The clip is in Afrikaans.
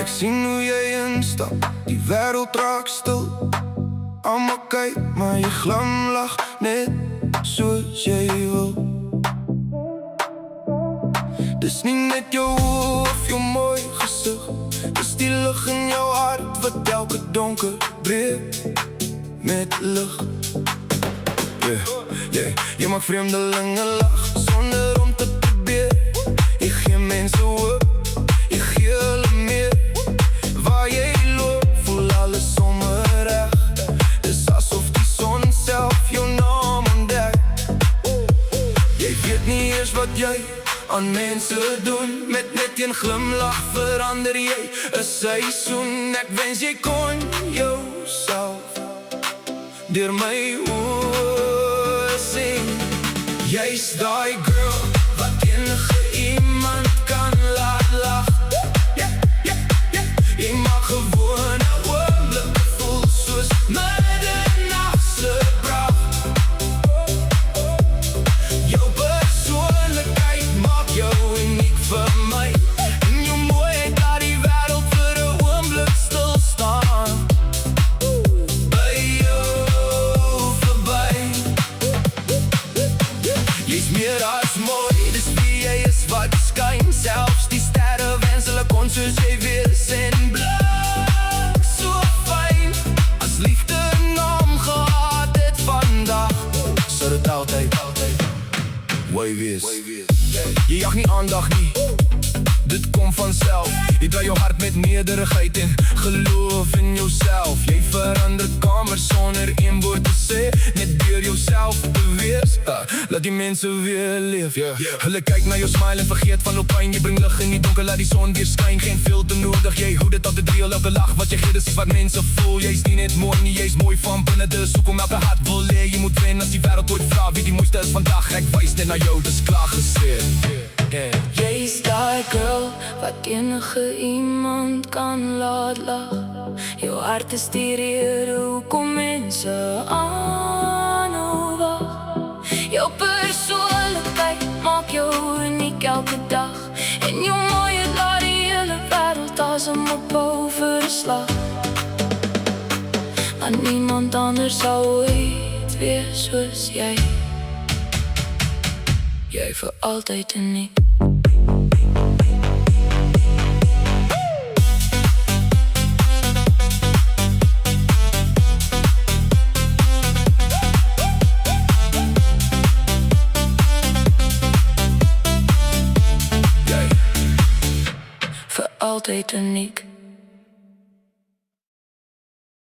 Ek sien hoe jy instap, die wêreld raak stil. Almal kyk, maar jy glimlag net soos jy wil. Dis nie net jou of jou mooi gesig, dis die lig in jou hart wat elke donker breek met lig. Jy maak vreemdelinge lag sonder om te probeer. Jy gee mense hoop, jy gee hulle meer. Waar jy loop, voel alles sommer reg. Dis asof die son self jou naam ontdek. Jy weet nie eers wat jy aan mense doen. Met net een glimlach verander jy 'n seisoen. Ek wens jy kon jouself deur my oë sien. Jy's daai girl wat enige iemand kan laat lag. Jy maak gewone oomblikke voel soos middernachtse brag. Jou persoonlikheid maak jou uniek vir my. En jou mooiheid laat die wêreld vir 'n oomblik stil staan. By jou verby. Jy's meer as mooi, dis wie jy is wat skyn. Selfs die sterre wens hulle kon soos jy wees en blink so fyn. As liefde 'n naam gehad het vandag, sou dit altyd Way wees. Jy jag nie aandag nie, dit kom vanself. Jy draai jou hart met nederigheid en geloof in jouself. Jy verander kamers sonder een woord te sê, net deur jouself te wees. Laat die mense weer leef. Hulle kyk na jou smile en vergeet van hul pyn. Jy bring lig in die donker, laat die son weer skyn. Geen filter nodig, jy hou dit altyd real. Elke lach wat jy gee, dis wat mense voel. Jy's nie net mooi nie, jy's mooi van binne. Dus hoekom elke hart wil leer. Jy moet wen as die wêreld ooit vra wie die mooiste is vandag. Ek wys net na jou, dis klaar gesê. Jy's daai girl wat enige iemand kan laat lag. Jou hart is die rede hoekom mense aanhou wag. Jou persoonlikheid maak jou uniek elke dag. En jou mooiheid laat die hele wêreld asem ophou vir 'n slag. Maar niemand anders sal ooit wees soos jy. Jy vir altyd uniek. Voor altijd uniek.